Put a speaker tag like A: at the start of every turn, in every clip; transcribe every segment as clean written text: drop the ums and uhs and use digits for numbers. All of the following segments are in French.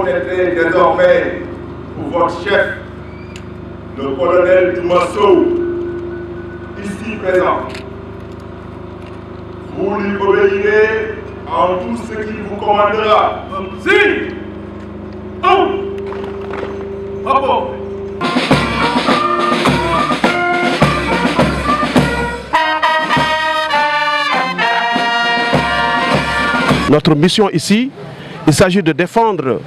A: reconnaîtrez désormais pour votre chef, le colonel Dumasso, ici présent. Vous lui obéirez en tout ce qu'il vous commandera.
B: Si! Oh! Bravo!
C: Notre mission ici, il s'agit de défendre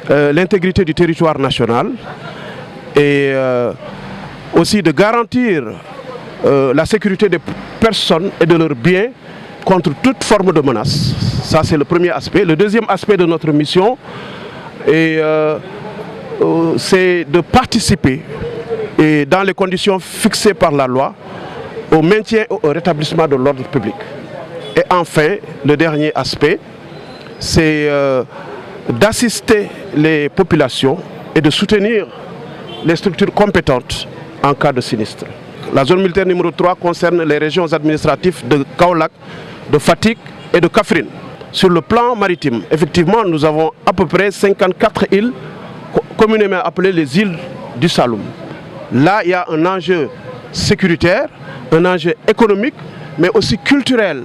C: l'intégrité du territoire national et aussi de garantir la sécurité des personnes et de leurs biens contre toute forme de menace. Ça, c'est le premier aspect. Le deuxième aspect de notre mission, c'est de participer, et dans les conditions fixées par la loi, au maintien et au rétablissement de l'ordre public. Et enfin, le dernier aspect, c'est d'assister les populations et de soutenir les structures compétentes en cas de sinistre. La zone militaire numéro 3 concerne les régions administratives de Kaolack, de Fatick et de Kaffrine. Sur le plan maritime, effectivement, nous avons à peu près 54 îles communément appelées les îles du Saloum. Là, il y a un enjeu sécuritaire, un enjeu économique, mais aussi culturel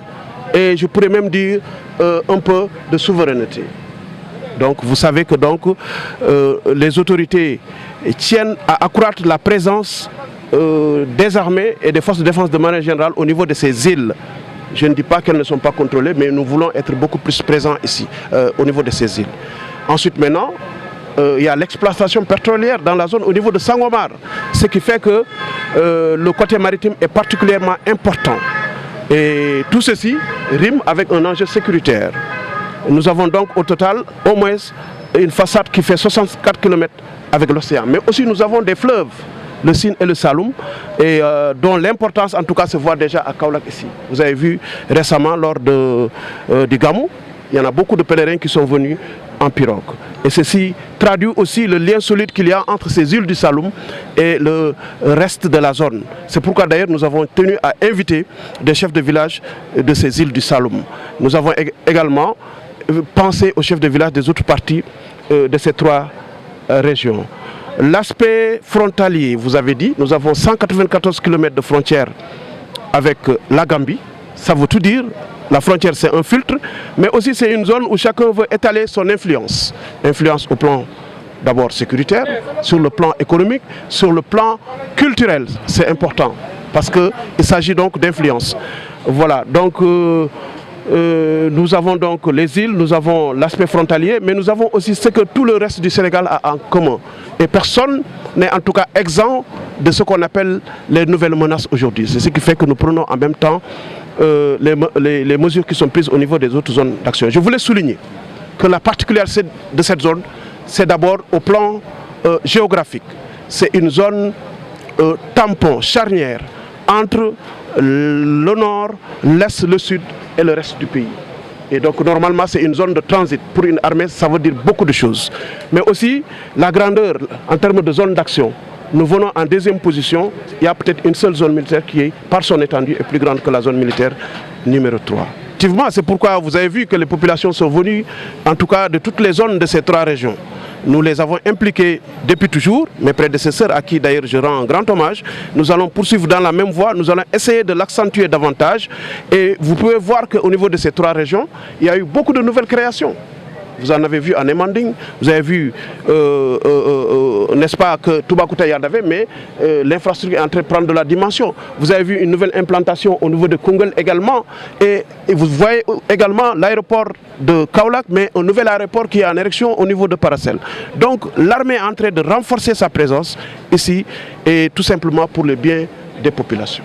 C: et je pourrais même dire un peu de souveraineté. Donc vous savez que les autorités tiennent à accroître la présence des armées et des forces de défense de manière générale au niveau de ces îles. Je ne dis pas qu'elles ne sont pas contrôlées, mais nous voulons être beaucoup plus présents ici, au niveau de ces îles. Ensuite maintenant, il y a l'exploitation pétrolière dans la zone au niveau de Sangomar, ce qui fait que le côté maritime est particulièrement important. Et tout ceci rime avec un enjeu sécuritaire. Nous avons donc au total au moins une façade qui fait 64 km avec l'océan. Mais aussi nous avons des fleuves, le Sine et le Saloum, et dont l'importance en tout cas se voit déjà à Kaolack ici. Vous avez vu récemment lors du Gamou, il y en a beaucoup de pèlerins qui sont venus en pirogue. Et ceci traduit aussi le lien solide qu'il y a entre ces îles du Saloum et le reste de la zone. C'est pourquoi d'ailleurs nous avons tenu à inviter des chefs de village de ces îles du Saloum. Nous avons également pensé aux chefs de village des autres parties de ces trois régions. L'aspect frontalier, vous avez dit, nous avons 194 km de frontière avec la Gambie. Ça veut tout dire. La frontière, c'est un filtre, mais aussi c'est une zone où chacun veut étaler son influence. Influence au plan d'abord sécuritaire, sur le plan économique, sur le plan culturel. C'est important parce qu'il s'agit donc d'influence. Voilà, donc nous avons donc les îles, nous avons l'aspect frontalier, mais nous avons aussi ce que tout le reste du Sénégal a en commun. Et personne n'est en tout cas exempt de ce qu'on appelle les nouvelles menaces aujourd'hui. C'est ce qui fait que nous prenons en même temps les mesures qui sont prises au niveau des autres zones d'action. Je voulais souligner que la particularité de cette zone, c'est d'abord au plan géographique. C'est une zone tampon, charnière, entre le nord, l'est, le sud et le reste du pays. Et donc normalement c'est une zone de transit. Pour une armée, ça veut dire beaucoup de choses. Mais aussi la grandeur en termes de zone d'action. Nous venons en deuxième position. Il y a peut-être une seule zone militaire qui est, par son étendue, est plus grande que la zone militaire numéro 3. Effectivement, c'est pourquoi vous avez vu que les populations sont venues, en tout cas de toutes les zones de ces trois régions. Nous les avons impliqués depuis toujours, mes prédécesseurs à qui d'ailleurs je rends un grand hommage. Nous allons poursuivre dans la même voie, nous allons essayer de l'accentuer davantage. Et vous pouvez voir qu'au niveau de ces trois régions, il y a eu beaucoup de nouvelles créations. Vous en avez vu en Emanding, vous avez vu, n'est-ce pas, que Toubacouta y en avait, mais l'infrastructure est en train de prendre de la dimension. Vous avez vu une nouvelle implantation au niveau de Koungheul également, et vous voyez également l'aéroport de Kaolack, mais un nouvel aéroport qui est en érection au niveau de Paracel. Donc l'armée est en train de renforcer sa présence ici, et tout simplement pour le bien des populations.